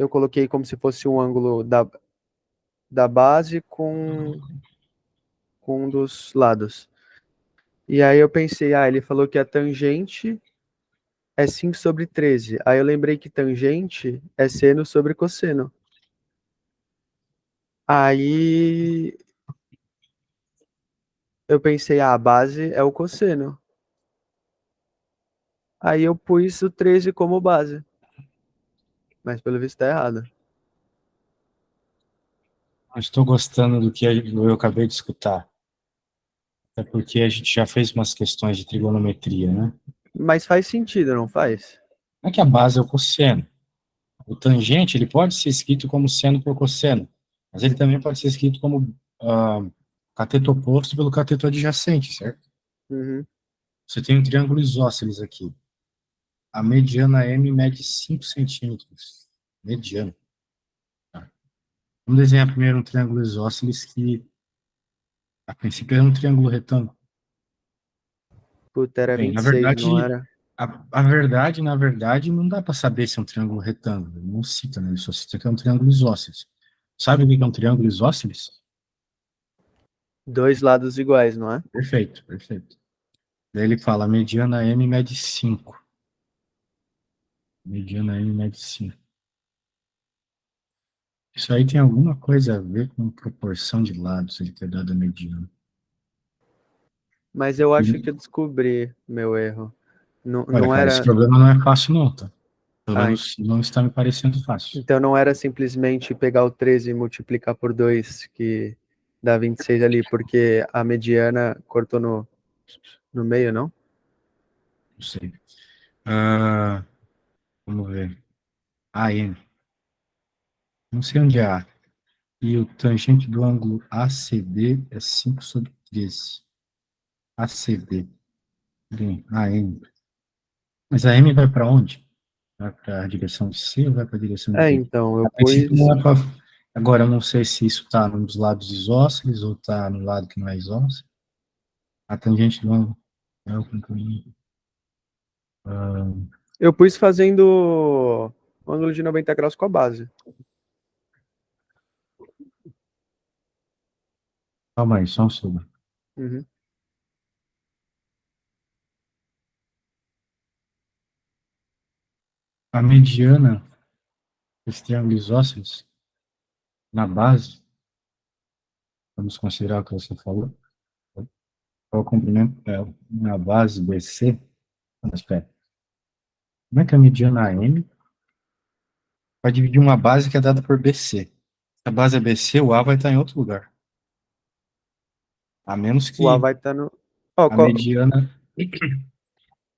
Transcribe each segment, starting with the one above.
eu coloquei como se fosse um ângulo da base com um dos lados. E aí eu pensei, ele falou que a tangente é 5 sobre 13. Aí eu lembrei que tangente é seno sobre cosseno. Aí eu pensei, a base é o cosseno. Aí eu pus o 13 como base. Mas pelo visto tá errado. Eu estou gostando do que eu acabei de escutar. É porque a gente já fez umas questões de trigonometria, né? Mas faz sentido, não faz? Não é que a base é o cosseno. O tangente, ele pode ser escrito como seno por cosseno, mas ele também pode ser escrito como cateto oposto pelo cateto adjacente, certo? Uhum. Você tem um triângulo isósceles aqui. A mediana M mede 5 centímetros. Mediana. Tá? Vamos desenhar primeiro um triângulo isósceles que, a princípio, é um triângulo retângulo. Puta, era Bem, na 26, não verdade, era? a verdade, na verdade, não dá para saber se é um triângulo retângulo. Ele não cita, né? Ele só cita que é um triângulo isósceles. Sabe o que é um triângulo isósceles? Dois lados iguais, não é? Perfeito, perfeito. Daí ele fala, mediana M mede 5. Mediana M mede 5. Isso aí tem alguma coisa a ver com proporção de lados, ele ter dado a mediana. Mas eu acho que E, eu descobri meu erro. Não, olha, não cara, esse era. problema não é fácil não, tá? Pelo Ah, menos não está me parecendo fácil. então não era simplesmente pegar o 13 e multiplicar por 2 que dá 26 ali, porque a mediana cortou no meio, não? Não sei. Ah, vamos ver. AM. Não sei onde é A. E o tangente do ângulo ACD é 5 sobre 13. ACD. Bem, AM. Mas a M vai para onde? Vai para a direção de C ou vai para a direção de É, D? então, eu A princípio pus. não é para. Agora, eu não sei se isso está num dos lados isósceles ou está no lado que não é isósceles. A tangente do ângulo. É o componente. Eu pus fazendo o ângulo de 90 graus com a base. Calma aí, só um segundo. Uhum. A mediana dos triângulos isósceles, na base, vamos considerar o que você falou, qual o comprimento na base BC? Mas espera, como é que a mediana AM vai dividir uma base que é dada por BC? Se a base é BC, o A vai estar em outro lugar. A menos O A que vai estar no. Ó, a mediana. É,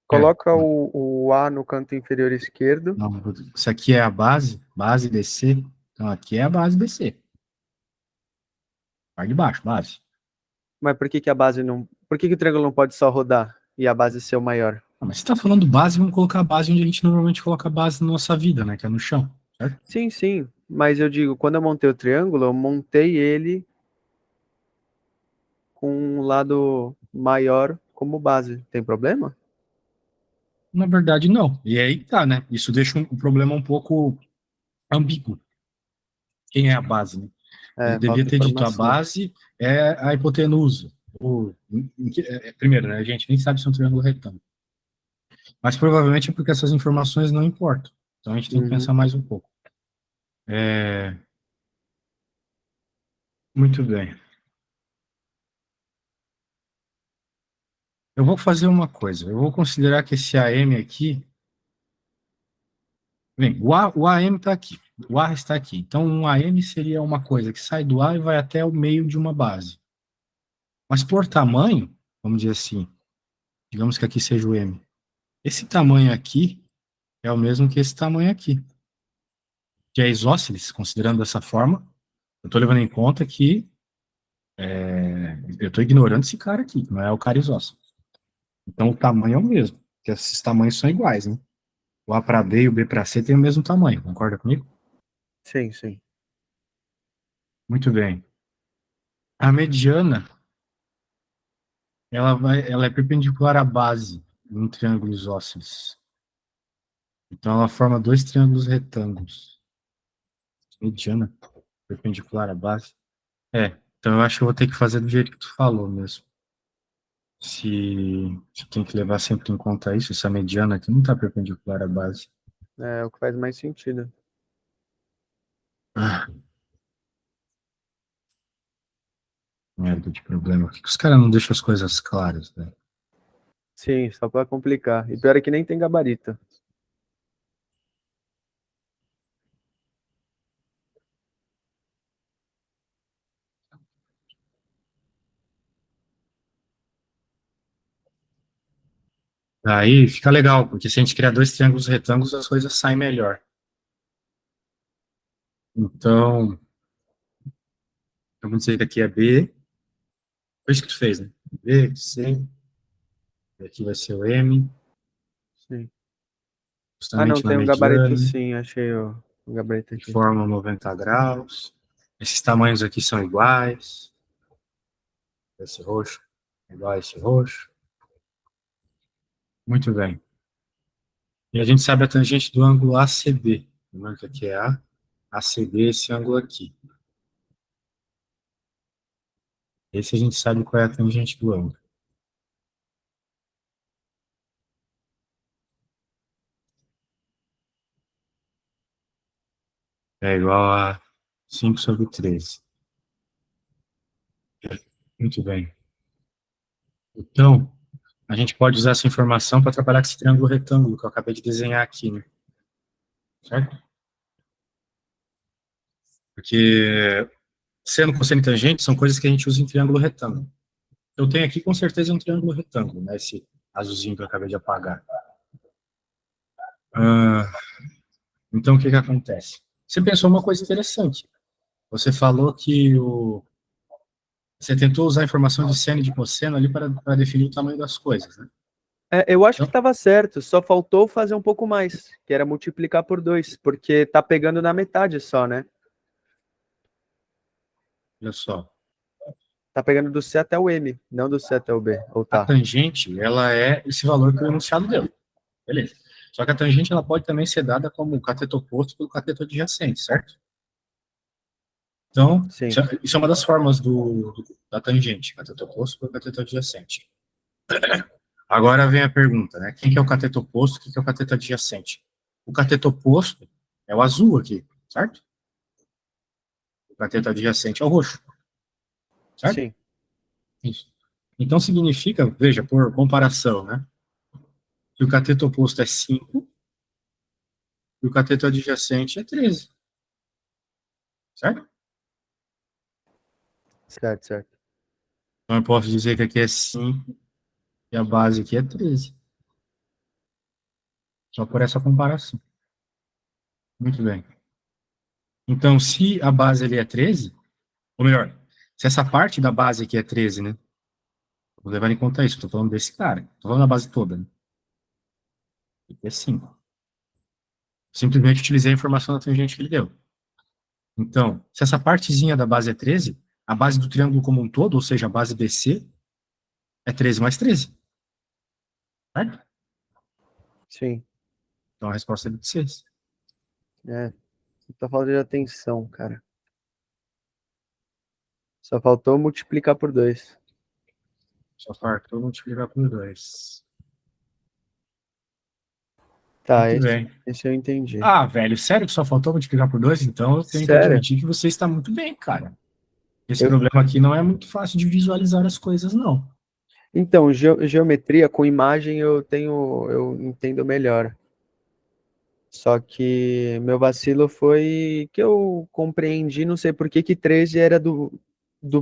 coloca o A no canto inferior esquerdo. não, isso aqui é a base BC. Então aqui é a base BC. Parte de baixo, base. Mas por que que a base não. Por que que o triângulo não pode só rodar e a base ser o maior? Ah, mas você está falando base, vamos colocar a base onde a gente normalmente coloca a base na nossa vida, né? Que é no chão, certo? Sim, sim. Mas eu digo, quando eu montei o triângulo, eu montei ele com um lado maior como base. Tem problema? Na verdade, não. E aí que tá, né? Isso deixa o problema um pouco ambíguo. Quem é a base, né? Ele É, devia falta ter dito a informação. base é a hipotenusa. Primeiro, né? A gente nem sabe se é um triângulo retângulo. Mas provavelmente é porque essas informações não importam. Então a gente tem que Uhum. pensar mais um pouco. É, muito bem. Eu vou fazer uma coisa. Eu vou considerar que esse AM aqui. Bem, o AM está aqui. O A está aqui. Então, um AM seria uma coisa que sai do A e vai até o meio de uma base. Mas por tamanho, vamos dizer assim, digamos que aqui seja o M. Esse tamanho aqui é o mesmo que esse tamanho aqui. Que é isósceles, considerando dessa forma. Eu estou levando em conta que eu estou ignorando esse cara aqui, que não é o cara isósceles. Então, o tamanho é o mesmo. Porque esses tamanhos são iguais, né? O A para B e o B para C têm o mesmo tamanho, concorda comigo? Sim, sim. Muito bem. A mediana, ela é perpendicular à base de um triângulo isósceles. Então, ela forma dois triângulos retângulos. Mediana, perpendicular à base. Então eu acho que eu vou ter que fazer do jeito que tu falou mesmo. Se tem que levar sempre em conta isso, essa mediana aqui não está perpendicular à base. É o que faz mais sentido. Ah, merda de problema. Por que os caras não deixam as coisas claras, né? Sim, só para complicar. E pior é que nem tem gabarito. Aí fica legal, porque se a gente criar dois triângulos retângulos, as coisas saem melhor. Então, vamos dizer que aqui é B. Foi isso que tu fez, né? B, C. E aqui vai ser o M, Sim. Ah, não, justamente na tem um gabarito mediana, sim, achei o gabarito que aqui. forma 90 graus. Esses tamanhos aqui são iguais. Esse roxo é igual a esse roxo. Muito bem. E a gente sabe a tangente do ângulo ACB. Lembrando que aqui é A, ACB, esse ângulo aqui. Esse a gente sabe qual é a tangente do ângulo. É igual a 5/13. Muito bem. Então, a gente pode usar essa informação para trabalhar com esse triângulo retângulo que eu acabei de desenhar aqui, né? Certo? Porque seno, cosseno e tangente são coisas que a gente usa em triângulo retângulo. Eu tenho aqui com certeza um triângulo retângulo, né? Esse azulzinho que eu acabei de apagar. Ah, então, o que que acontece? Você pensou uma coisa interessante. Você falou que você tentou usar a informação de seno e de cosseno ali para definir o tamanho das coisas, né? É, eu acho que Então, estava certo, só faltou fazer um pouco mais, que era multiplicar por 2, porque tá pegando na metade só, né? olha só. Tá pegando do C até o M, não do C até o B, ou A tá? tangente, ela é esse valor que o enunciado deu. Beleza. Só que a tangente, ela pode também ser dada como cateto oposto pelo cateto adjacente, certo? Então, Sim, isso é uma das formas da tangente, cateto oposto pelo cateto adjacente. Agora vem a pergunta, né? Quem que é o cateto oposto, quem que é o cateto adjacente? O cateto oposto é o azul aqui, certo? O cateto adjacente é o roxo, certo? sim, Isso. Então significa, veja, por comparação, né? Que o cateto oposto é 5 e o cateto adjacente é 13, certo? certo, certo. Então eu posso dizer que aqui é 5 e a base aqui é 13. Só por essa comparação. Muito bem. Então, se a base ali é 13, ou melhor, se essa parte da base aqui é 13, né? Vou levar em conta isso, estou falando desse cara. Estou falando da base toda, né? Aqui é 5. Simplesmente utilizei a informação da tangente que ele deu. Então, se essa partezinha da base é 13, a base do triângulo como um todo, ou seja, a base BC, é 13 mais 13. Certo? Sim, Então a resposta é 26. é. Tá falta de atenção, cara. Só faltou multiplicar por 2. Só faltou multiplicar por 2. Tá, Muito esse, bem. esse eu entendi. Ah, velho, sério que só faltou multiplicar por 2? Então eu tenho que Sério? admitir que você está muito bem, cara. Esse Eu, problema aqui não é muito fácil de visualizar as coisas, não. então, geometria com imagem eu entendo melhor. Só que meu vacilo foi que eu compreendi, não sei por que que 13 era do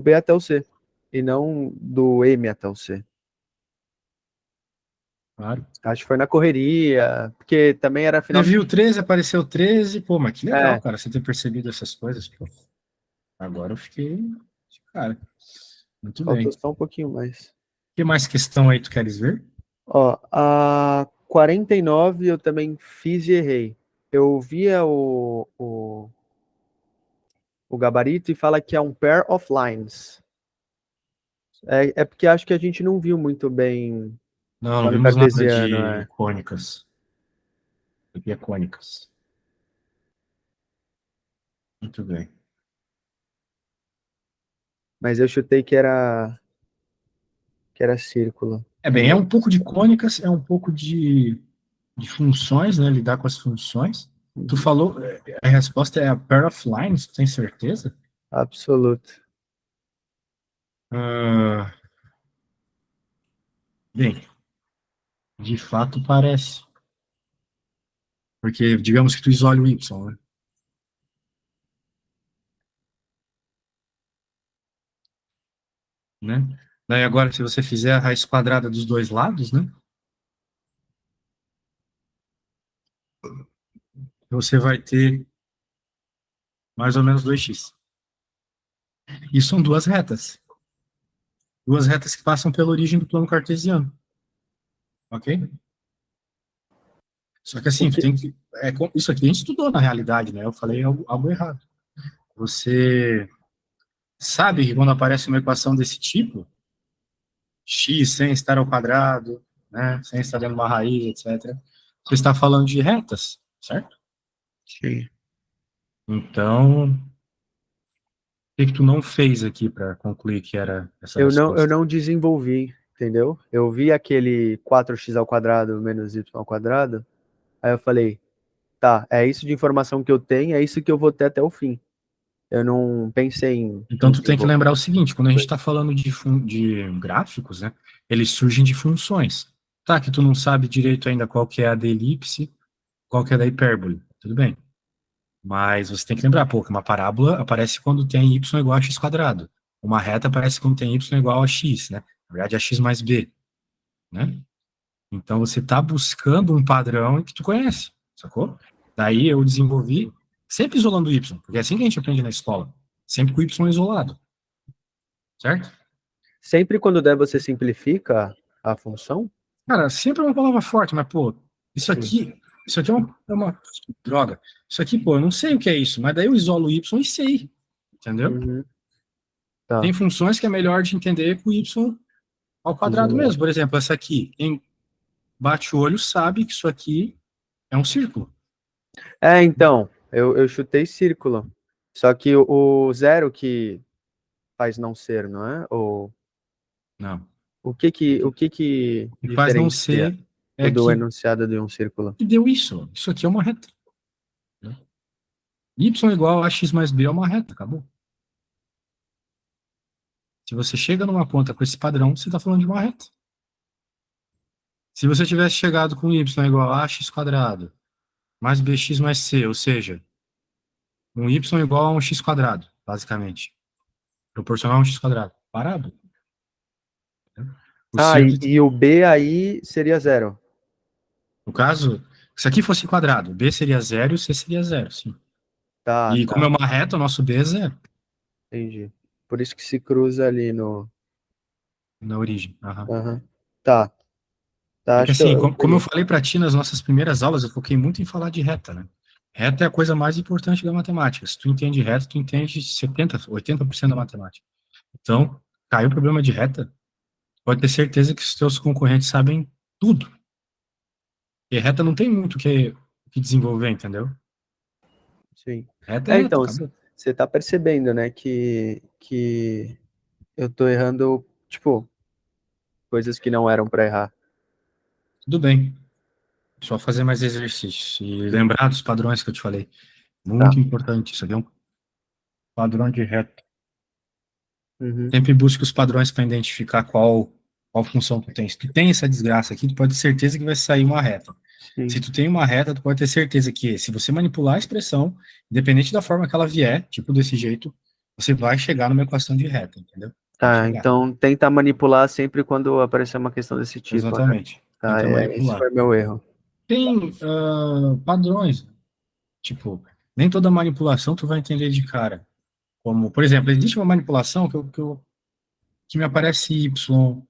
B até o C, e não do M até o C. Claro. Acho que foi na correria, porque também era Você final de. viu 13, apareceu 13, pô, mas que legal, É, cara, você ter percebido essas coisas. Pô. Agora eu fiquei, cara, muito bem. faltou só um pouquinho mais. Que mais questão aí tu queres ver? Ó, a 49 eu também fiz e errei. Eu via o gabarito e fala que é um pair of lines. É porque acho que a gente não viu muito bem Não, não lá no vimos nada cartesiano, de é. cônicas. Aqui é cônicas. Muito bem. Mas eu chutei que era círculo. É bem, é um pouco de cônicas, é um pouco de funções, né? Lidar com as funções. Tu Uhum. falou, a resposta é a pair of lines, tu tem certeza? Absoluto. Ah, bem, de fato parece. Porque, digamos que tu isole o y, né? Daí agora, se você fizer a raiz quadrada dos dois lados, né? Você vai ter mais ou menos 2x. E são duas retas. Duas retas que passam pela origem do plano cartesiano. Ok? Só que O assim, tu que... tem que. Isso aqui a gente estudou na realidade, né? Eu falei algo errado. Você sabe que quando aparece uma equação desse tipo, x sem estar ao quadrado, né? Sem estar dentro de uma raiz, etc. Você está falando de retas, certo? Sim. Então, o que tu não fez aqui para concluir que era essa Eu resposta? não desenvolvi, entendeu? Eu vi aquele 4x ao quadrado menos y ao quadrado, aí eu falei, tá, é isso de informação que eu tenho, é isso que eu vou ter até o fim. Eu não pensei Então, em tu tem que desenvolver lembrar o seguinte, quando a gente coisa. está falando de gráficos, né, eles surgem de funções. Tá, que tu não sabe direito ainda qual que é a da elipse, qual que é da hipérbole, tudo bem. Mas você tem que lembrar, pô, que uma parábola aparece quando tem y igual a x quadrado. Uma reta aparece quando tem y igual a x, né? Na verdade, é x mais b, né? Então, você está buscando um padrão que tu conhece, sacou? Daí eu desenvolvi, sempre isolando o y, porque é assim que a gente aprende na escola. Sempre com o y isolado, certo? Sempre quando der, você simplifica a função? Cara, sempre é uma palavra forte, mas, pô, isso Sim. aqui, isso aqui é uma droga. Isso aqui, pô, eu não sei o que é isso, mas daí eu isolo o y e sei, entendeu? Uhum. Tá, Tem funções que é melhor de entender com y ao quadrado mesmo. isolado. Por exemplo, essa aqui, quem bate o olho sabe que isso aqui é um círculo. É, então, eu chutei círculo. Só que o zero que faz não ser, não é? Ou Não. o que que O que faz não diferencia ser o é do que enunciado de um círculo? deu isso. Isso aqui é uma reta, né? Y igual a x mais b é uma reta, acabou. Se você chega numa conta com esse padrão, você está falando de uma reta. Se você tivesse chegado com y igual a x quadrado mais bx mais c, ou seja, um y igual a um x quadrado, basicamente. Proporcional a um x quadrado. Parado. Né? O Ah, e, círculo, e o B aí seria zero. no caso, se aqui fosse quadrado, b seria zero e o c seria zero, sim. Tá, E como é tá, uma reta, o nosso b é zero entendi. Por isso que se cruza ali no. na origem. Aham. Aham. Tá, tá, É que acho que assim, eu como eu peguei. falei para ti nas nossas primeiras aulas, eu foquei muito em falar de reta, né? Reta é a coisa mais importante da matemática. Se tu entende reta, tu entende 80% da matemática. Então, caiu o problema de reta, pode ter certeza que os teus concorrentes sabem tudo. E reta não tem muito o que desenvolver, entendeu? Sim. Reta é É, reta, então, acabou. você tá percebendo, né, que eu tô errando, tipo, coisas que não eram pra errar. Tudo bem. Só fazer mais exercícios e Sim. lembrar dos padrões que eu te falei. Tá. Muito importante. Isso aqui é um padrão de reta. Uhum. Sempre busque os padrões para identificar qual função tu tem. Se tu tem essa desgraça aqui, tu pode ter certeza que vai sair uma reta. Se Sim. tu tem uma reta, tu pode ter certeza que se você manipular a expressão, independente da forma que ela vier, tipo desse jeito, você vai chegar numa equação de reta, entendeu? Vai Tá, chegar. então tenta manipular sempre quando aparecer uma questão desse tipo, né? Exatamente. Tá, Tenta esse manipular. foi meu erro. Tem padrões, tipo, nem toda manipulação tu vai entender de cara. Como, por exemplo, existe uma manipulação que me aparece y.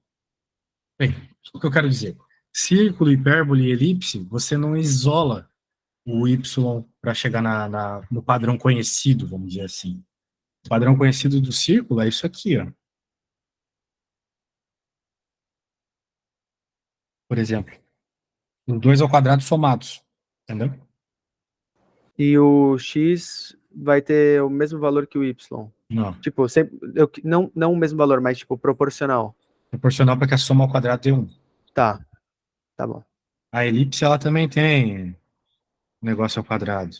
Bem, o que eu quero dizer? Círculo, hipérbole e elipse, você não isola o y para chegar no padrão conhecido, vamos dizer assim. O padrão conhecido do círculo é isso aqui, ó. Por exemplo, os dois ao quadrado somados, entendeu? E o x vai ter o mesmo valor que o y. Não. Tipo, sempre, não o mesmo valor, mas tipo, proporcional. Proporcional para que a soma ao quadrado dê 1. Tá, tá bom. A elipse, ela também tem negócio ao quadrado.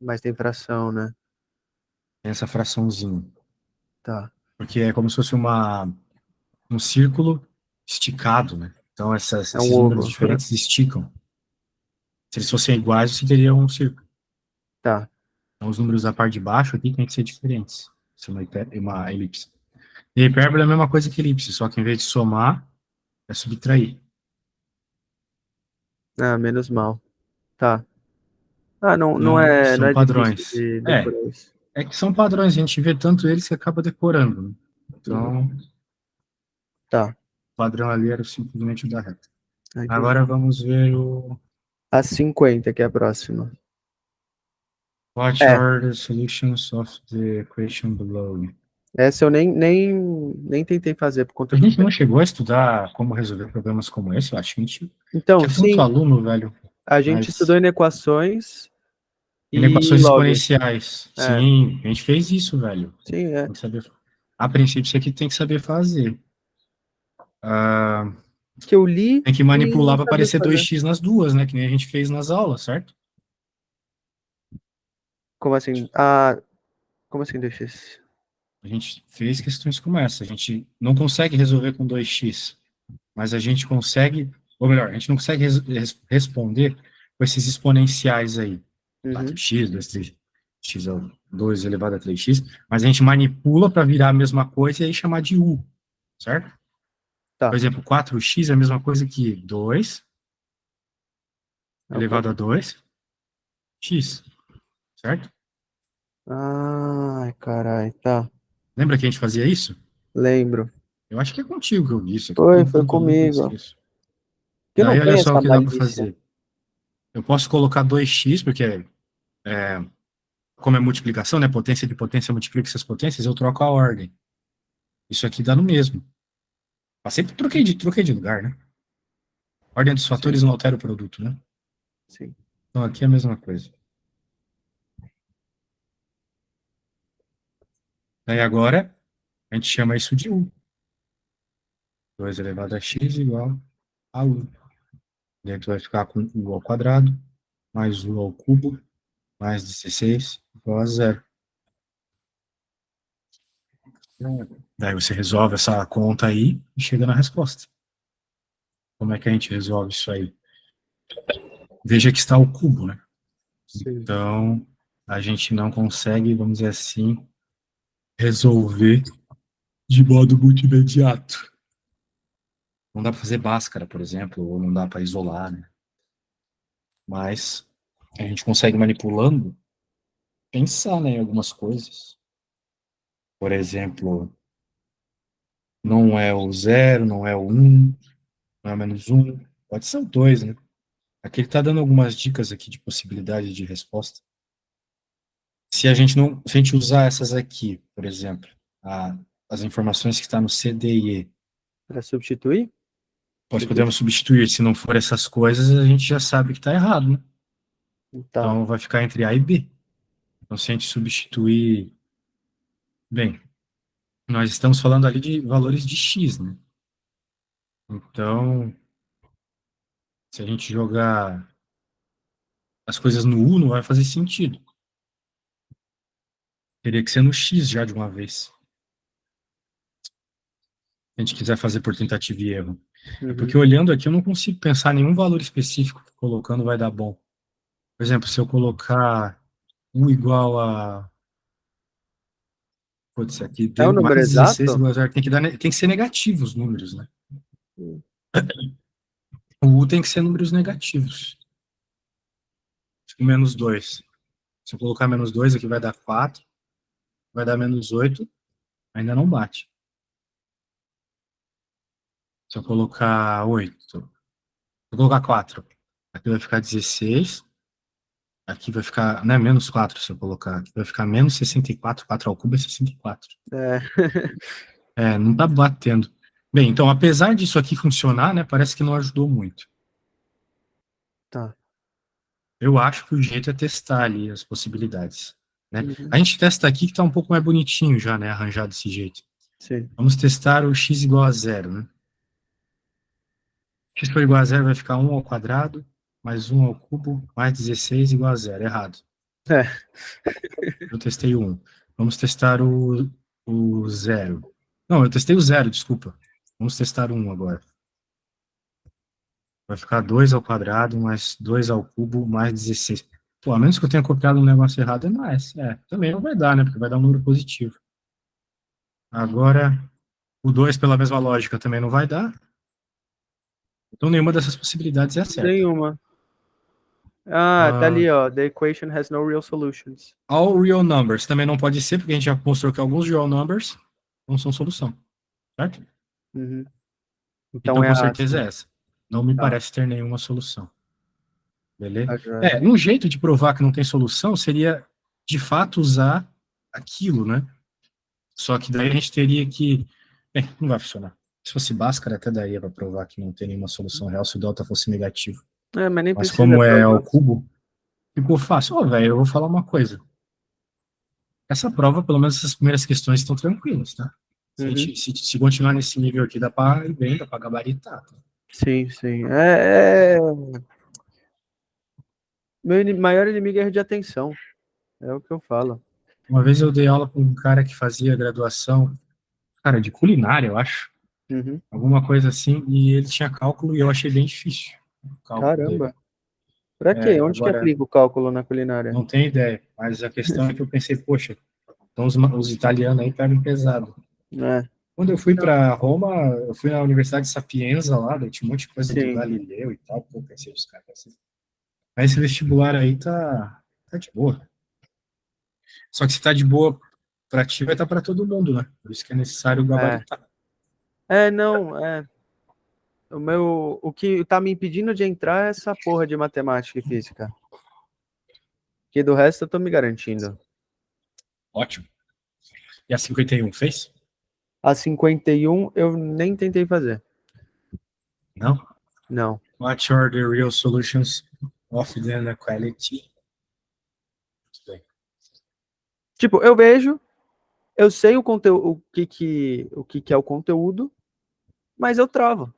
Mas tem fração, né? Tem essa fraçãozinha. Tá. Porque é como se fosse um círculo esticado, né? Então, É um esses números ovo. diferentes esticam. Se eles fossem iguais, você teria um círculo. Tá. Então, os números da parte de baixo aqui têm que ser diferentes. Isso é uma elipse. E hipérbole é a mesma coisa que elipse, só que em vez de somar, é subtrair. Ah, menos mal. Tá. Ah, Não não são é difícil padrões. de decorar isso. É que são padrões, a gente vê tanto eles que acaba decorando, né? Uhum. Então, Tá. o padrão ali era simplesmente o da reta. Ah, entendi. Agora vamos ver o A 50, que é a próxima. What É, are the solutions of the equation below? essa eu nem tentei fazer por A conta do gente não tempo. chegou a estudar como resolver problemas como esse, eu acho que a gente Então, tinha tanto sim, aluno, velho, a gente estudou mas inequações e inequações log. exponenciais. É, Sim, a gente fez isso, velho. sim, é. Tem que saber. A princípio, isso aqui tem que saber fazer. Ah, Que eu li tem que e manipular não para sabia aparecer fazer. 2x nas duas, né? Que nem a gente fez nas aulas, certo? Como assim? Ah, como assim 2x? A gente fez questões como essa. A gente não consegue resolver com 2x, mas a gente consegue, ou melhor, a gente não consegue responder com esses exponenciais aí. Uhum, 4x, 2, 3, x ao 2 elevado a 3x, mas a gente manipula para virar a mesma coisa e aí chamar de u, certo? Por tá. exemplo, 4x é a mesma coisa que 2 É o elevado a quadro. 2x, certo? Ai, carai, tá. Lembra que a gente fazia isso? Lembro. Eu acho que é contigo que eu vi isso, aqui Foi, tem foi tanto aluno que eu comigo. esqueço. Que não Daí, olha tem só o essa que dá para malícia. fazer. Eu posso colocar 2x, porque como é multiplicação, né? Potência de potência multiplica essas potências, eu troco a ordem. Isso aqui dá no mesmo. Eu sempre troquei de lugar, né? A ordem dos Sim, fatores não altera o produto, né? sim. Então aqui é a mesma coisa. Daí agora, a gente chama isso de u. 2 elevado a x igual a u. Daí tu vai ficar com u ao quadrado, mais u ao cubo, mais 16, igual a zero. Daí você resolve essa conta aí e chega na resposta. Como é que a gente resolve isso aí? Veja que está o cubo, né? Sim. Então, a gente não consegue, vamos dizer assim, resolver de modo muito imediato. Não dá para fazer Bhaskara, por exemplo, ou não dá para isolar, né? Mas a gente consegue manipulando pensar, né, em algumas coisas. Por exemplo, não é o zero, não é o um, não é o menos um, pode ser o dois, né? Aqui ele está dando algumas dicas aqui de possibilidade de resposta. Se a gente usar essas aqui, por exemplo, as informações que está no C, D e E, Para substituir? nós Você diz? podemos substituir. Se não for essas coisas, a gente já sabe que está errado, né? Tá. Então vai ficar entre A e B. Então se a gente substituir, bem, nós estamos falando ali de valores de x, né? Então, se a gente jogar as coisas no U, não vai fazer sentido. Teria que ser no x já de uma vez. Se a gente quiser fazer por tentativa e erro. É Uhum. porque olhando aqui eu não consigo pensar nenhum valor específico que colocando vai dar bom. Por exemplo, se eu colocar u igual a. Putz, aqui É o D número mais 16 exato? igual a zero, tem que ser negativo os números, né? O U tem que ser números negativos. Tipo, menos 2. Se eu colocar menos 2 aqui vai dar 4, vai dar menos 8, ainda não bate. Se eu colocar 8, se eu colocar 4, aqui vai ficar 16, aqui vai ficar, né, menos 4 se eu colocar, aqui vai ficar menos 64, 4 ao cubo é 64. É. É, não tá batendo. Bem, então, apesar disso aqui funcionar, né, parece que não ajudou muito. Tá. Eu acho que o jeito é testar ali as possibilidades, né? Uhum. A gente testa aqui que está um pouco mais bonitinho já, né? Arranjado desse jeito. Sim. Vamos testar o x igual a zero, né? X for igual a zero vai ficar 1 ao quadrado, mais 1 ao cubo, mais 16 igual a zero. Errado. É. Eu testei o 1. Vamos testar o zero. Não, eu testei o zero, desculpa. Vamos testar o 1 agora. Vai ficar 2 ao quadrado, mais 2 ao cubo, mais 16. Pô, a menos que eu tenha copiado um negócio errado, é mais. É, também não vai dar, né? Porque vai dar um número positivo. Agora, o 2 pela mesma lógica, também não vai dar. Então, nenhuma dessas possibilidades é a certa. Nenhuma. Ah, tá Uh, ali, ó. The equation has no real solutions. all real numbers também não pode ser, porque a gente já mostrou que alguns real numbers não são solução, certo? Uhum. Então, Então é com a certeza assim. é essa. Não me Tá, parece ter nenhuma solução. Beleza? tá joia. Um jeito de provar que não tem solução seria, de fato, usar aquilo, né? Só que daí a gente teria que. Não vai funcionar. Se fosse Bhaskara, até daria para provar que não tem nenhuma solução real se o delta fosse negativo. É, mas nem Mas precisa como é ao provar. cubo, ficou fácil. Ó, velho, eu vou falar uma coisa. Essa prova, pelo menos essas primeiras questões estão tranquilas, tá? Se, a Uhum. gente, se continuar nesse nível aqui, dá para ir bem, dá para gabaritar. Tá? Sim, sim. Meu maior inimigo é erro de atenção. É o que eu falo. Uma vez eu dei aula com um cara que fazia graduação, cara, de culinária, eu acho, Uhum. alguma coisa assim, e ele tinha cálculo e eu achei bem difícil o cálculo dele. Caramba. Pra quê? Onde que Agora, aplica o cálculo na culinária? não tenho ideia, mas a questão é que eu pensei, poxa, então os italianos aí pegam pesado. É, Quando eu fui para Roma, eu fui na Universidade de Sapienza lá, daí tinha um monte de coisa do sim. Galileu e tal, pô, pensei, os caras, mas esse vestibular aí tá de boa. Só que se tá de boa para ti, vai estar para todo mundo, né? Por isso que é necessário É. gabaritar. Não, o que tá me impedindo de entrar é essa porra de matemática e física. Que do resto eu tô me garantindo. Ótimo. E a 51 fez? A 51 eu nem tentei fazer. Não? Não. What are the real solutions of the inequality? Muito bem. Tipo, eu vejo, eu sei o conteúdo, o que é o conteúdo, mas eu travo.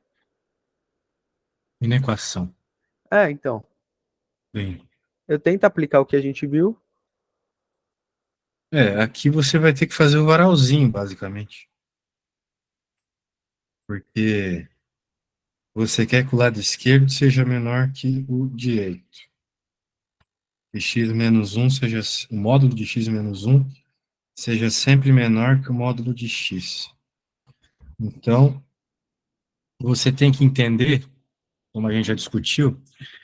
Inequação. Então. Bem. Eu tento aplicar o que a gente viu. Aqui você vai ter que fazer o varalzinho, basicamente. Porque você quer que o lado esquerdo seja menor que o direito. Que x menos 1 seja, o módulo de x menos 1 seja sempre menor que o módulo de x. Então, você tem que entender, como a gente já discutiu,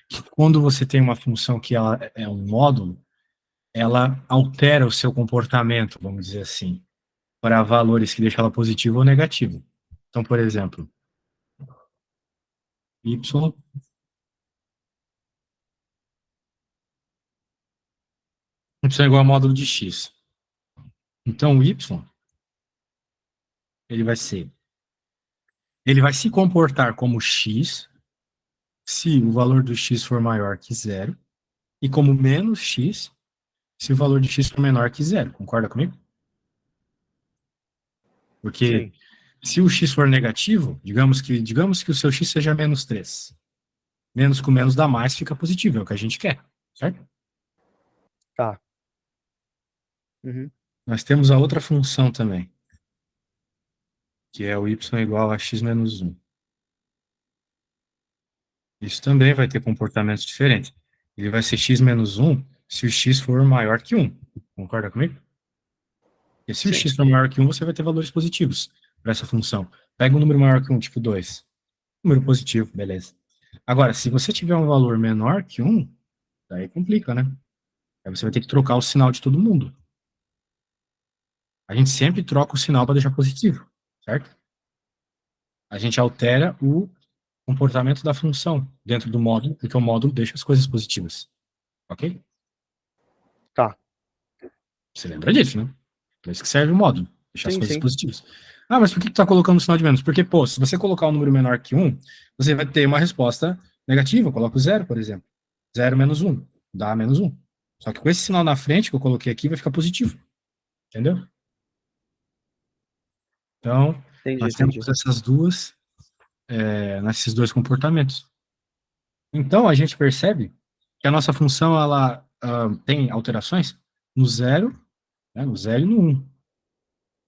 que quando você tem uma função que ela é um módulo, ela altera o seu comportamento, vamos dizer assim, para valores que deixam ela positivo ou negativo. Então, por exemplo, y é igual a módulo de x. Então, o y, ele vai ser, ele vai se comportar como x se o valor do x for maior que zero, e como menos x se o valor de x for menor que zero. Concorda comigo? Porque Sim. se o x for negativo, digamos que o seu x seja menos 3. Menos com menos dá mais, fica positivo, é o que a gente quer, certo? Tá. Uhum. Nós temos a outra função também, que é o y igual a x menos 1. Isso também vai ter comportamentos diferentes. Ele vai ser x menos 1 se o x for maior que 1. Concorda comigo? E se o Sim. x for maior que 1, você vai ter valores positivos para essa função. Pega um número maior que 1, tipo 2. Número positivo, beleza. Agora, se você tiver um valor menor que 1, daí complica, né? Aí você vai ter que trocar o sinal de todo mundo. A gente sempre troca o sinal para deixar positivo, certo? A gente altera o comportamento da função dentro do módulo, porque o módulo deixa as coisas positivas. Ok? Tá. Você lembra disso, né? Para isso que serve o módulo, deixar as Sim, coisas sim. positivas. Ah, mas por que tu tá colocando o sinal de menos? Porque, pô, se você colocar um número menor que 1, você vai ter uma resposta negativa. Coloca o zero, por exemplo. 0 menos 1. dá -1. Só que com esse sinal na frente que eu coloquei aqui, vai ficar positivo. Entendeu? Então, Entendi, nós temos entendi. essas duas, nesses dois comportamentos. Então, a gente percebe que a nossa função, ela tem alterações no zero, né, no zero e no 1.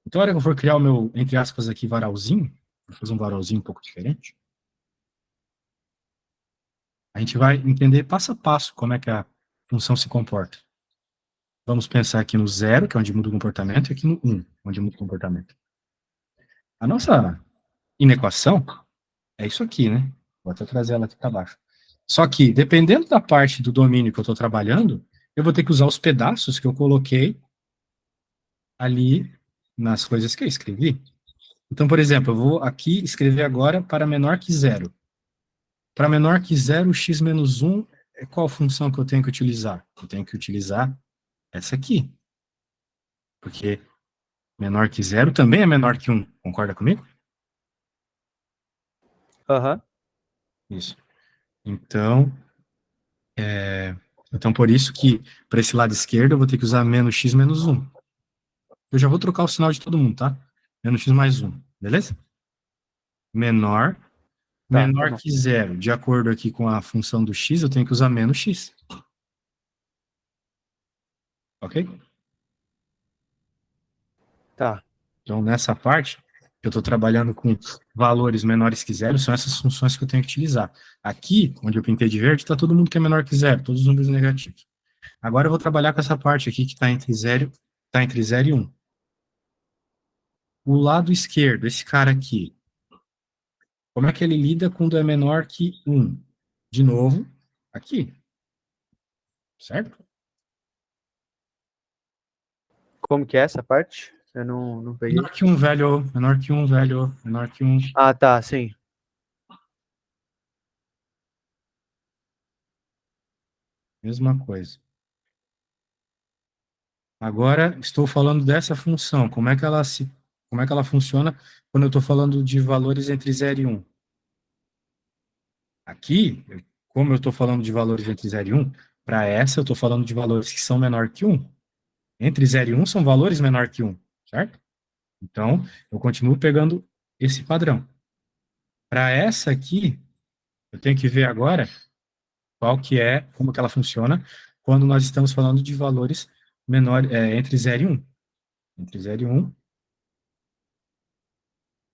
Então, a hora que eu for criar o meu, entre aspas, aqui, varalzinho, vou fazer um varalzinho um pouco diferente, a gente vai entender passo a passo como é que a função se comporta. Vamos pensar aqui no zero, que é onde muda o comportamento, e aqui no 1, onde muda o comportamento. A nossa inequação é isso aqui, né? Vou até trazer ela aqui para baixo. Só que, dependendo da parte do domínio que eu estou trabalhando, eu vou ter que usar os pedaços que eu coloquei ali nas coisas que eu escrevi. Então, por exemplo, eu vou aqui escrever agora para menor que zero. Para menor que zero, x menos 1, qual função que eu tenho que utilizar? Eu tenho que utilizar essa aqui. Porque menor que zero também é menor que 1. Concorda comigo? Aham. Isso. Então, por isso que para esse lado esquerdo eu vou ter que usar menos x menos 1. Eu já vou trocar o sinal de todo mundo, tá? Menos x mais 1, beleza? Menor, Tá. menor Aham. que zero. De acordo aqui com a função do x, eu tenho que usar menos x. Ok? Tá. Então, nessa parte, eu estou trabalhando com valores menores que zero, são essas funções que eu tenho que utilizar. Aqui, onde eu pintei de verde, está todo mundo que é menor que zero, todos os números negativos. Agora eu vou trabalhar com essa parte aqui que está entre 0 e 1. O lado esquerdo, esse cara aqui, como é que ele lida quando é menor que 1? De novo, aqui, certo? Como que é essa parte? Eu não peguei. Menor que 1, velho, menor que 1, velho, menor que 1. Ah, tá, sim. Mesma coisa. Agora estou falando dessa função, como é que ela funciona quando eu estou falando de valores entre 0 e 1. Aqui, como eu estou falando de valores entre 0 e 1, para essa eu estou falando de valores que são menor que 1. Entre 0 e 1 são valores menor que 1, certo? Então, eu continuo pegando esse padrão. Para essa aqui, eu tenho que ver agora como que ela funciona quando nós estamos falando de valores entre 0 e 1. Entre 0 e 1,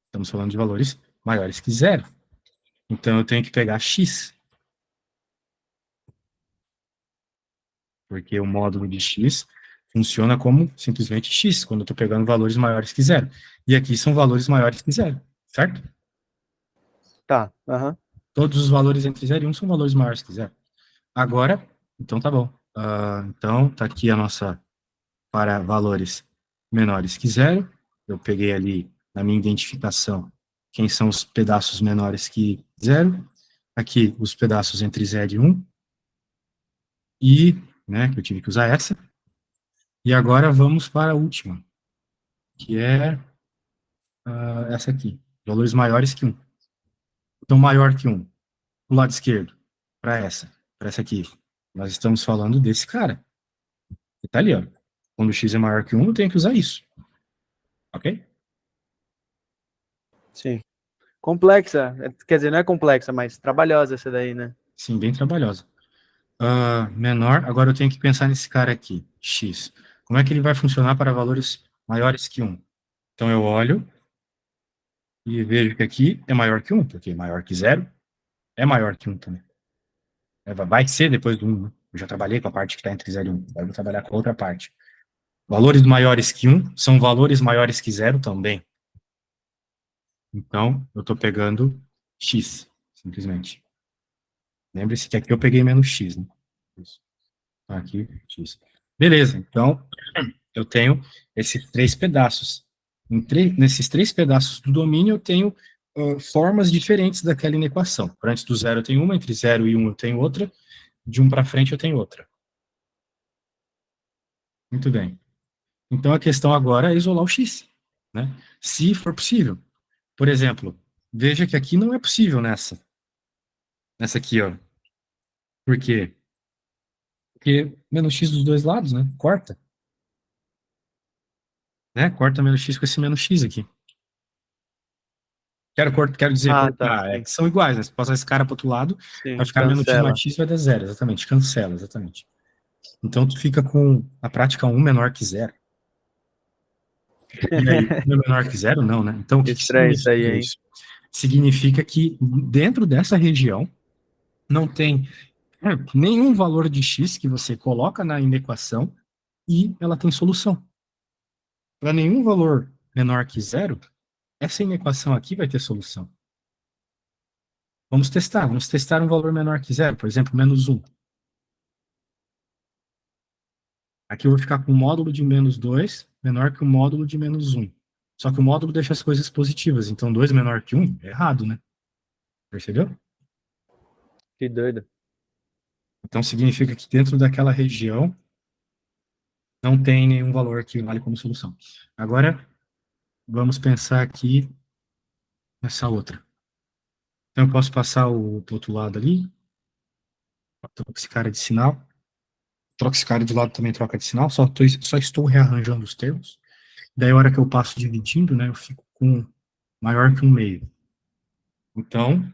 estamos falando de valores maiores que zero. Então, eu tenho que pegar x, porque o módulo de x funciona como simplesmente x, quando eu estou pegando valores maiores que zero. E aqui são valores maiores que zero, certo? Tá. Aham. Todos os valores entre 0 e 1 são valores maiores que zero. Agora, então tá bom. Então, tá aqui a nossa para valores menores que zero. Eu peguei ali na minha identificação quem são os pedaços menores que zero. Aqui, os pedaços entre 0 e 1. E, né, que eu tive que usar essa. E agora vamos para a última, que é essa aqui. Valores maiores que 1. Então, maior que 1. Do lado esquerdo, para essa aqui. Nós estamos falando desse cara. Que tá ali, ó. Quando x é maior que 1, eu tenho que usar isso. Ok? Sim. Complexa. Quer dizer, não é complexa, mas trabalhosa essa daí, né? Sim, bem trabalhosa. Menor, agora eu tenho que pensar nesse cara aqui, x. Como é que ele vai funcionar para valores maiores que 1? Então eu olho e vejo que aqui é maior que 1, porque maior que 0 é maior que 1 também. Vai ser depois do 1, né? Eu já trabalhei com a parte que está entre 0 e 1, agora eu vou trabalhar com a outra parte. Valores maiores que 1 são valores maiores que 0 também. Então, eu estou pegando x, simplesmente. Lembre-se que aqui eu peguei menos x, né? Isso. Aqui, x. Beleza, então eu tenho esses três pedaços. Nesses três pedaços do domínio, eu tenho formas diferentes daquela inequação. Por antes do zero eu tenho uma, entre 0 e 1 eu tenho outra, de 1 para frente eu tenho outra. Muito bem. Então a questão agora é isolar o x, né? Se for possível. Por exemplo, veja que aqui não é possível nessa. Nessa aqui, ó. Por quê? Porque menos x dos dois lados, né? Corta. Né? Corta menos x com esse menos x aqui. Quero dizer, Ah, tá, cortar. É sim. que são iguais, né? Se passar esse cara para outro lado, vai Sim, ficar menos x mais cancela. x vai dar zero, exatamente. Cancela, exatamente. Então tu fica com a prática um menor que zero. E aí, um é menor que zero, não, né? Então o que Estranho isso aí, significa hein? isso? Significa que dentro dessa região não tem nenhum valor de x que você coloca na inequação e ela tem solução. Para nenhum valor menor que zero, essa inequação aqui vai ter solução. Vamos testar um valor menor que zero, por exemplo, menos um. Aqui eu vou ficar com o módulo de menos 2 menor que o módulo de menos um. Só que o módulo deixa as coisas positivas, então 2 menor que um é errado, né? Percebeu? Que doido. Então significa que dentro daquela região não tem nenhum valor que vale como solução. Agora, vamos pensar aqui nessa outra. Então, eu posso passar o do outro lado ali, troco esse cara de sinal, troco esse cara de lado também troca de sinal, só estou rearranjando os termos. Daí, a hora que eu passo dividindo, né, eu fico com maior que um meio. Então,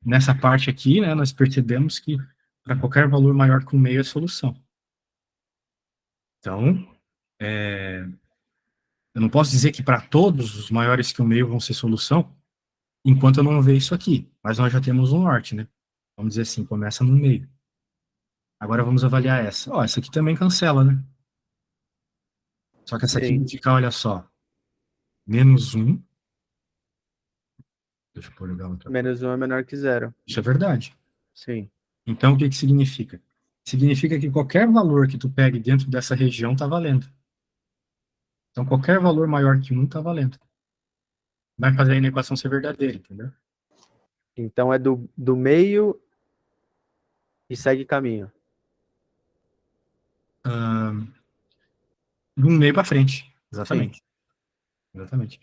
nessa parte aqui, né, nós percebemos que para qualquer valor maior que um meio é solução. Então, eu não posso dizer que para todos os maiores que um meio vão ser solução, enquanto eu não ver isso aqui. Mas nós já temos um norte, né? Vamos dizer assim, começa no meio. Agora vamos avaliar essa. Ó, essa aqui também cancela, né? Só que essa aqui Sim. vai ficar, olha só, menos um. Deixa eu pôr legal outra coisa. Menos um é menor que zero. Isso é verdade. Sim. Então, o que que significa? Significa que qualquer valor que tu pegue dentro dessa região está valendo. Então, qualquer valor maior que um está valendo. Vai fazer a inequação ser verdadeira, entendeu? Então é do meio e segue caminho. Do meio para frente. Sim, Exatamente. Exatamente.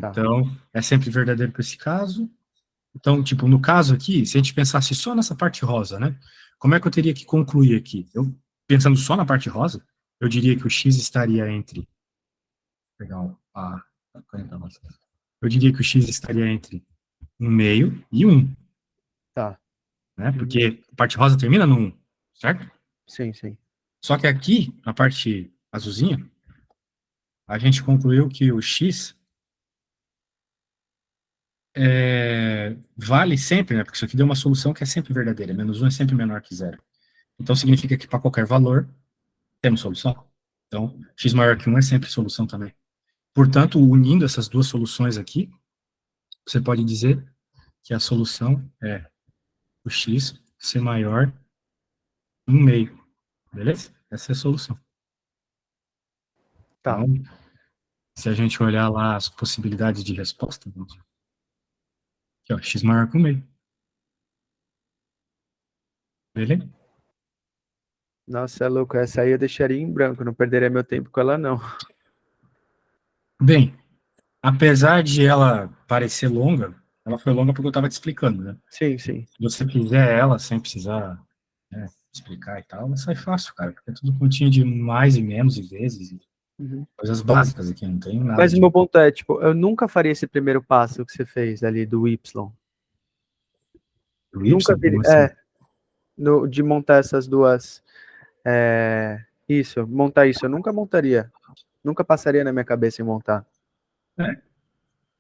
tá. Então, é sempre verdadeiro para esse caso. Então, tipo, no caso aqui, se a gente pensasse só nessa parte rosa, né? Como é que eu teria que concluir aqui? Eu, pensando só na parte rosa, eu diria que o x estaria entre. Vou pegar a caneta rosa. Eu diria que o x estaria entre um meio e um, Tá. né? Uhum. Porque a parte rosa termina no 1, certo? Sim, sim. Só que aqui, na parte azulzinha, a gente concluiu que o x vale sempre, né? Porque isso aqui deu uma solução que é sempre verdadeira. Menos um é sempre menor que zero. Então significa que para qualquer valor, temos solução. Então, x maior que um é sempre solução também. Portanto, unindo essas duas soluções aqui, você pode dizer que a solução é o x ser maior que 1 meio. Beleza? Essa é a solução. Tá. Então, se a gente olhar lá as possibilidades de resposta, aqui, ó, x maior que 1 meio. Beleza? Nossa, é louco. Essa aí eu deixaria em branco. Não perderia meu tempo com ela, não. Bem, apesar de ela parecer longa, ela foi longa porque eu estava te explicando, né? Sim, sim. Se você fizer ela sem precisar, né, explicar e tal, sai fácil, cara, porque é tudo continha de mais e menos e vezes, e Uhum. coisas básicas aqui, não tem nada Mas o de. meu ponto é, tipo, eu nunca faria esse primeiro passo que você fez ali do Y. O Y, Nunca vi, como assim? de montar essas duas. Isso, montar isso. Eu nunca montaria. Nunca passaria na minha cabeça em montar. É.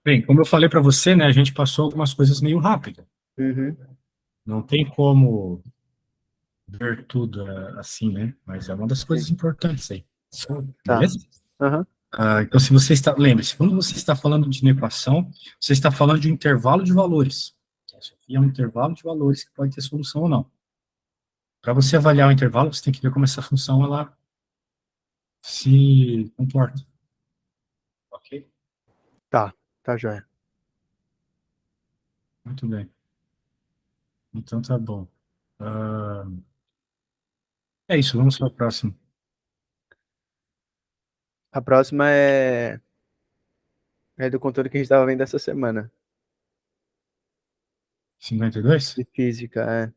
Bem, como eu falei para você, né, a gente passou algumas coisas meio rápido. Uhum. Não tem como ver tudo assim, né? Mas é uma das Sim. coisas importantes aí. Tá. Beleza? Aham. Então, se você está, lembre-se, quando você está falando de inequação, você está falando de um intervalo de valores. Isso aqui é um intervalo de valores que pode ter solução ou não. Para você avaliar o intervalo, você tem que ver como essa função ela se comporta. Ok? Tá. Tá, joia. Muito bem. Então tá bom. Ah, é isso, vamos para o próximo. A próxima é do conteúdo que a gente estava vendo essa semana. 52? De física, é.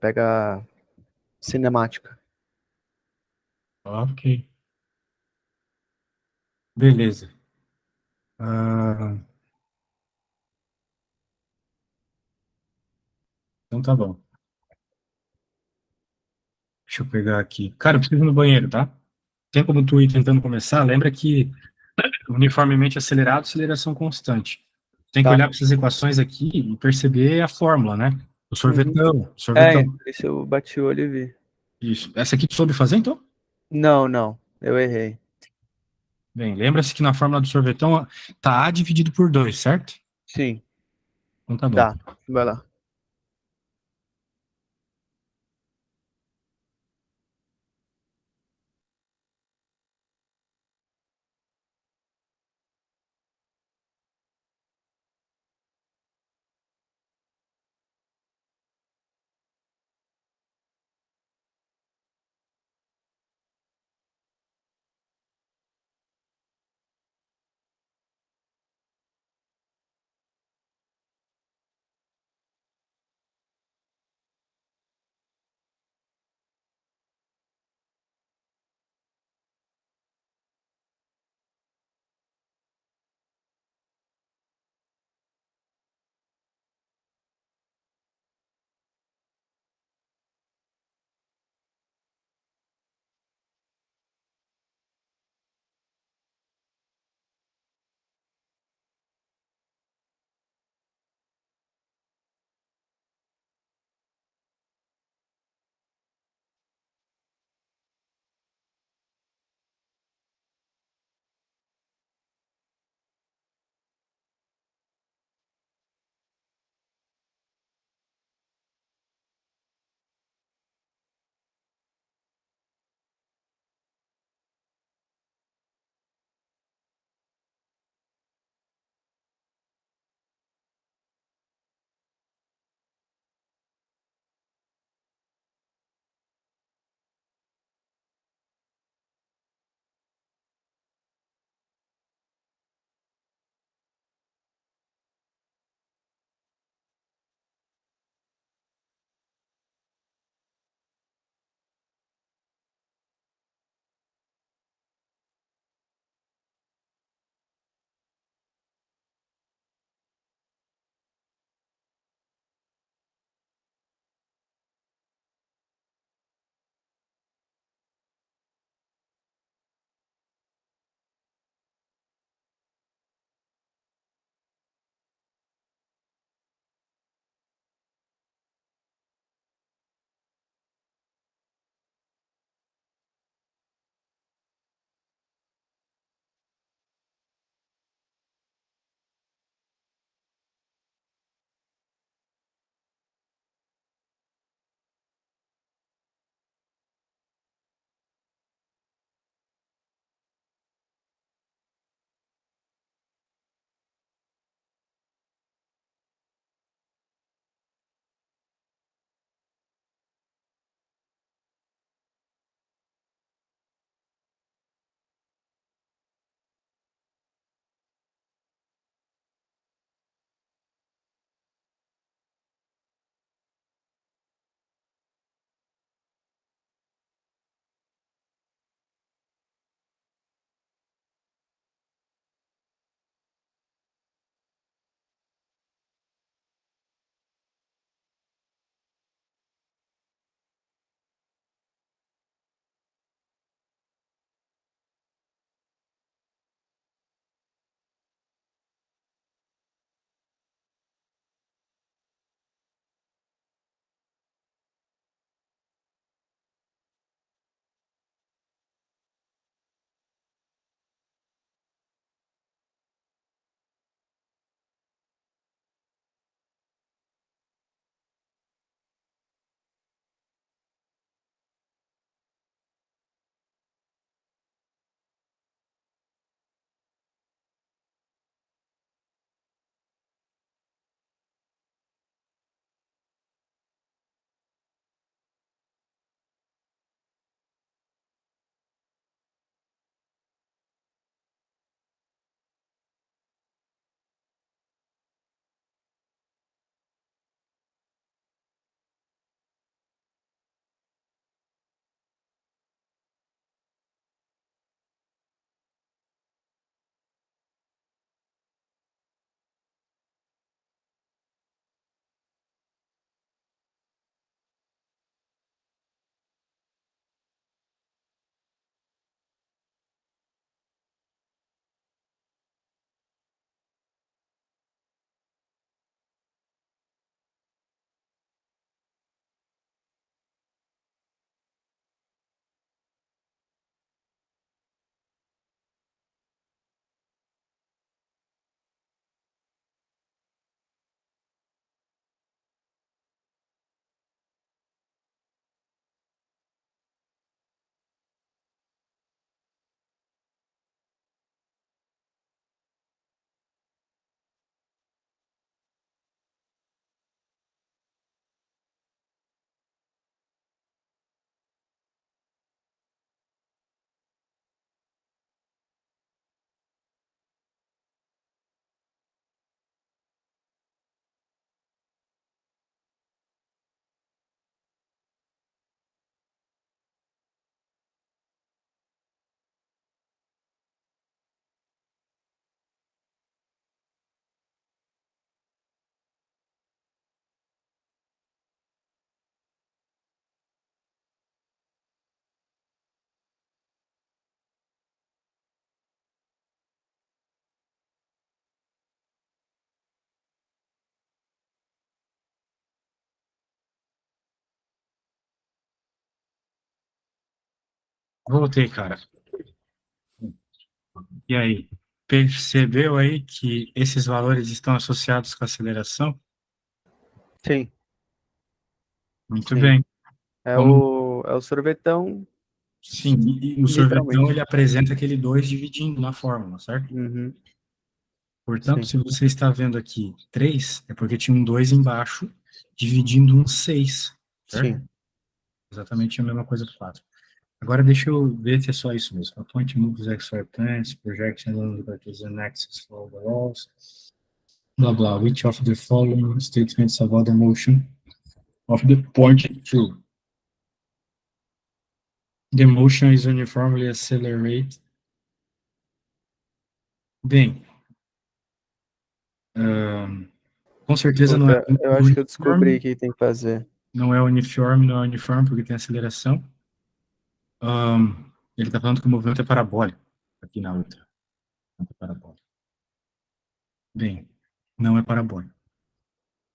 pega cinemática. Ok, beleza. Ah, então tá bom. Deixa eu pegar aqui. Cara, eu preciso ir no banheiro, tá? Tem como tu ir tentando começar? Lembra que uniformemente acelerado, aceleração constante. Tem que Tá. olhar para essas equações aqui e perceber a fórmula, né? O Uhum. sorvetão, É, sorvetão. isso eu bati o olho e vi. Isso. Essa aqui tu soube fazer, então? Não, não, eu errei. Bem, lembra-se que na fórmula do sorvetão tá A dividido por 2, certo? Sim, Então tá bom. tá. Vai lá. Voltei, cara. E aí? Percebeu aí que esses valores estão associados com a aceleração? Sim, Muito sim. bem. É Como, o sorvetão, sim, e o sorvetão literalmente. ele apresenta aquele 2 dividindo na fórmula, certo? Uhum, Portanto, sim, se você está vendo aqui 3, é porque tinha um 2 embaixo, dividindo um 6, certo? sim. Exatamente a mesma coisa para 4. Agora deixa eu ver se é só isso mesmo. A point moves XY plans, projection along the Cartesian axis for the walls, blá blá. Which of the following statements about the motion of the point true? The motion is uniformly accelerated. Bem, com certeza não é Puta, eu acho que eu descobri o uniforme, que tem que fazer. não é uniforme porque tem aceleração. Ele está falando que o movimento é parabólico, aqui na outra. Não é parabólico. Bem, não é parabólico.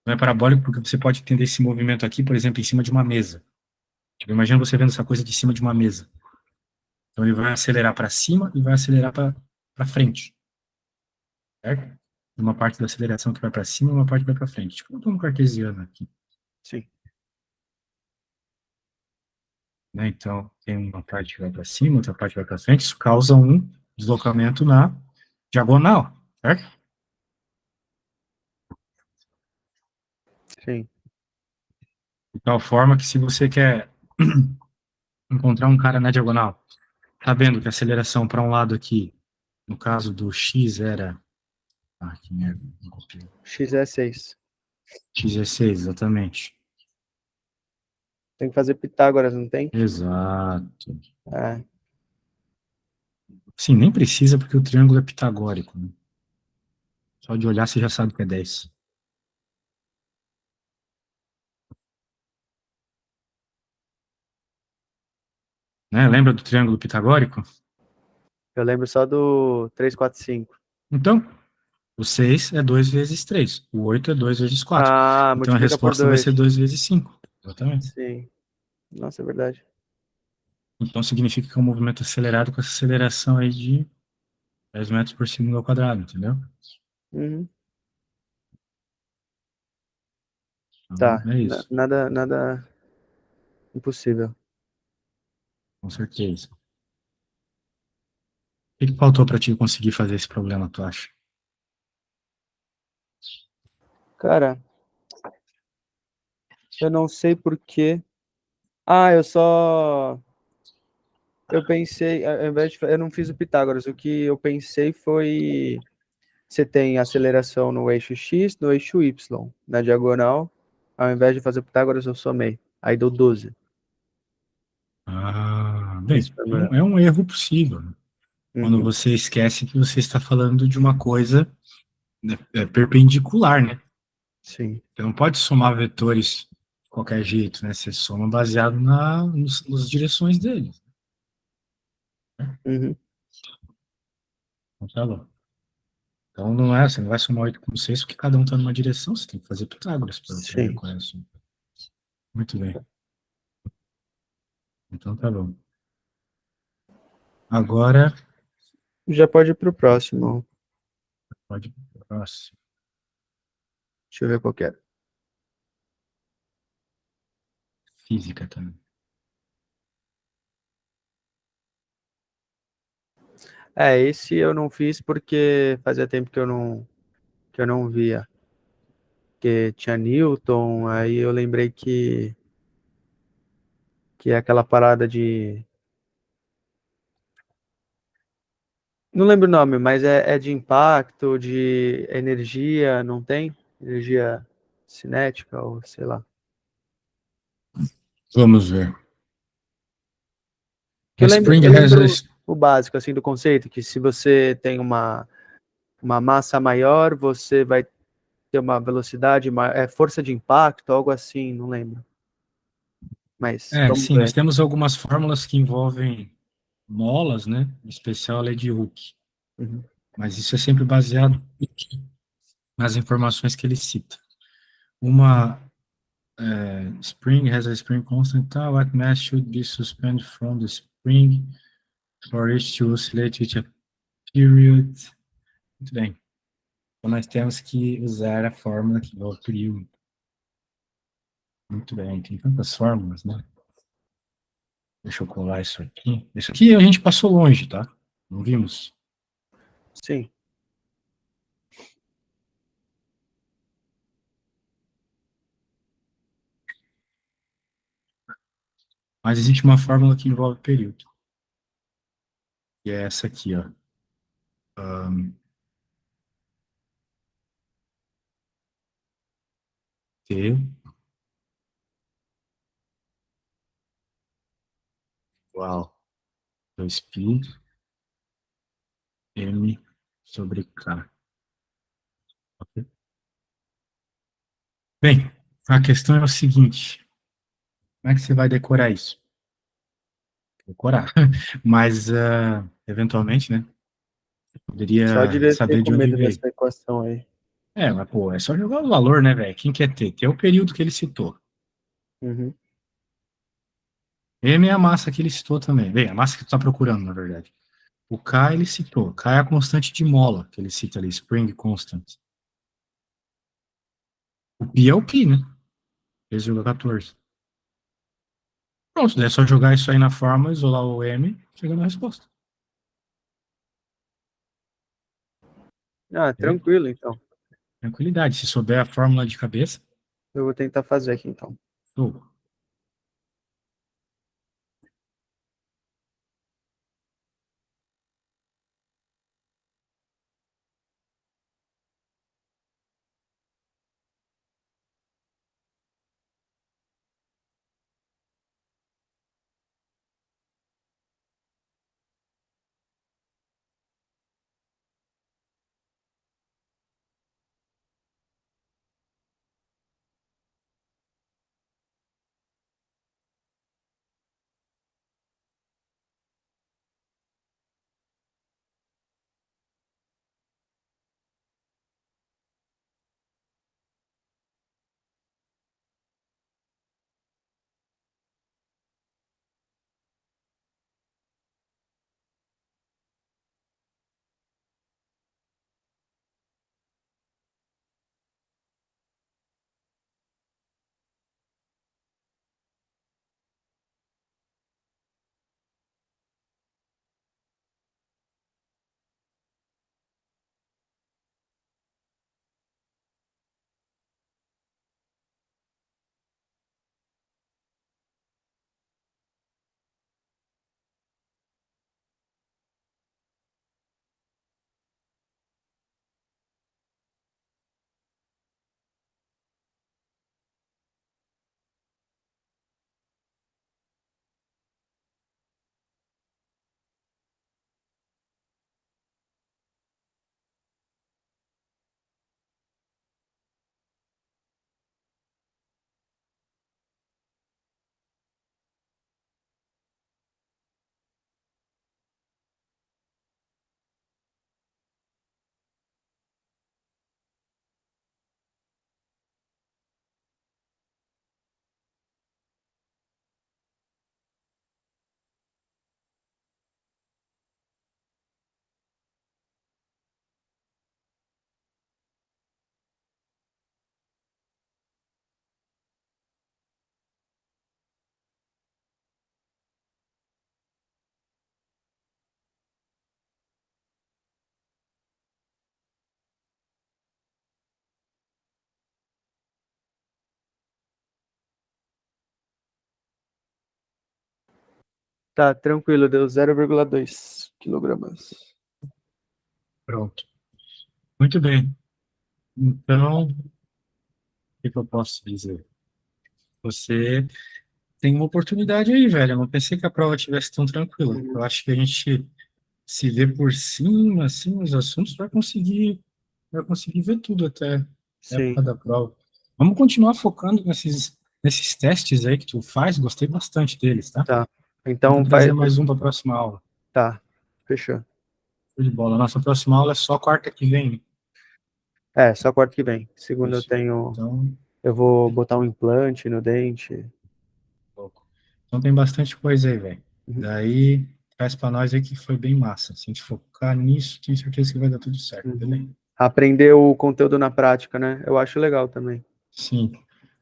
Não é parabólico porque você pode entender esse movimento aqui, por exemplo, em cima de uma mesa. Tipo, imagina você vendo essa coisa de cima de uma mesa. Então ele vai acelerar para cima e vai acelerar para frente, certo? Uma parte da aceleração que vai para cima e uma parte que vai para frente. Tipo, um plano cartesiano aqui, Sim, né? Então, tem uma parte que vai para cima, outra parte que vai para frente. Isso causa um deslocamento na diagonal, certo? sim. De tal forma que se você quer encontrar um cara na diagonal, sabendo que a aceleração para um lado aqui, no caso do x era... Ah, que merda, não copiei. X é 6. X16, exatamente. Tem que fazer Pitágoras, não tem? Exato. É. Sim, nem precisa porque o triângulo é pitagórico, né? Só de olhar você já sabe que é 10. Né? Lembra do triângulo pitagórico? Eu lembro só do 3, 4, 5. Então, o 6 é 2 vezes 3. O 8 é 2 vezes 4. Ah, Então a multiplica por resposta vai 2. ser 2 vezes 5. Exatamente. Sim. Nossa, é verdade. Então significa que é um movimento acelerado com essa aceleração aí de 10 metros por segundo ao quadrado, entendeu? Uhum. Então Tá. é isso, Nada impossível. com certeza. O que faltou para ti conseguir fazer esse problema, tu acha? Cara, eu não sei por quê. Ah, eu pensei, ao invés de, eu não fiz o Pitágoras, o que eu pensei foi, você tem aceleração no eixo X, no eixo Y, na diagonal, ao invés de fazer o Pitágoras, eu somei, aí deu 12. Ah, Esse bem, foi o é meu. um, é um erro possível, né? Quando Uhum, você esquece que você está falando de uma coisa, né, perpendicular, né? sim. Você não pode somar vetores de qualquer jeito, né? Você soma baseado nas direções deles. Uhum, Então, tá bom. Então não é, você não vai somar 8 com 6 porque cada um está numa direção, você tem que fazer Pitágoras para ver sim. qual é a sua. Muito bem. Então tá bom. Agora Já pode ir pro próximo. pode ir pro próximo. Deixa eu ver qual que é. Física também. É, esse eu não fiz porque fazia tempo que eu não via. Que tinha Newton, aí eu lembrei que é aquela parada de. Não lembro o nome, mas é de impacto, de energia, não tem? Energia cinética, ou sei lá. Vamos ver. Que A spring eu has a... lembro o básico, assim, do conceito, que se você tem uma massa maior, você vai ter uma velocidade maior, é força de impacto, algo assim, não lembro. Mas vamos Sim, nós ver. temos algumas fórmulas que envolvem molas, né? Em especial a lei de Hooke. Uhum. Mas isso é sempre baseado nas informações que ele cita. Uma spring has a spring constant, tal, what mass should be suspended from the spring For each to oscillate with a period. Muito bem. Então, nós temos que usar a fórmula que envolve período. Muito bem, tem tantas fórmulas, né? Deixa eu colar isso aqui. Isso aqui a gente passou longe, tá? Não vimos? Sim. Mas existe uma fórmula que envolve período. E é essa aqui, ó. T igual 2π M sobre K. Ok? Bem, a questão é o seguinte. Como é que você vai decorar isso? Decorar. Mas, eventualmente, né? Só de Poderia descer saber com de onde medo veio. dessa equação aí. É, mas, pô, é só jogar o valor, né, velho? Quem quer ter? Tem o período que ele citou. Uhum. M é a massa que ele citou também. Bem, a massa que tu tá procurando, na verdade. O K ele citou. K é a constante de mola, que ele cita ali, spring constant. O pi é o pi, né? 3,14. Pronto, daí é só jogar isso aí na fórmula, isolar o M, chega na resposta. Ah, Ok? tranquilo, então. Tranquilidade. Se souber a fórmula de cabeça, Eu vou tentar fazer aqui, então. show. Tá, tranquilo, deu 0,2 quilogramas. Pronto. Muito bem. Então, o que eu posso dizer? Você tem uma oportunidade aí, velho. Eu não pensei que a prova tivesse tão tranquila. Uhum. Eu acho que a gente se vê por cima, assim, os assuntos, vai conseguir ver tudo até a época Sim, da prova. Vamos continuar focando nesses testes aí que tu faz. Gostei bastante deles, tá? tá. Tenta Então, trazer mais um para a próxima aula. tá, fechou. Show de bola. Nossa próxima aula é só quarta que vem. É, só quarta que vem. Segunda eu Isso. tenho. Então, Eu vou botar um implante no dente. louco. Então tem bastante coisa aí, velho. Uhum. Daí, faz para nós aí que foi bem massa. Se a gente focar nisso, tenho certeza que vai dar tudo certo, entendeu? Aprender o conteúdo na prática, né? Eu acho legal também. Sim.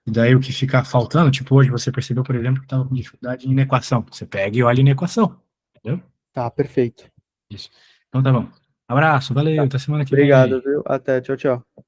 E daí o que fica faltando, tipo, hoje você percebeu, por exemplo, que estava com dificuldade em equação. Você pega e olha em equação, entendeu? Tá, perfeito. Isso. Então tá bom. Abraço, valeu, Tá. até semana que vem Obrigado, aí. viu? Até, tchau, tchau.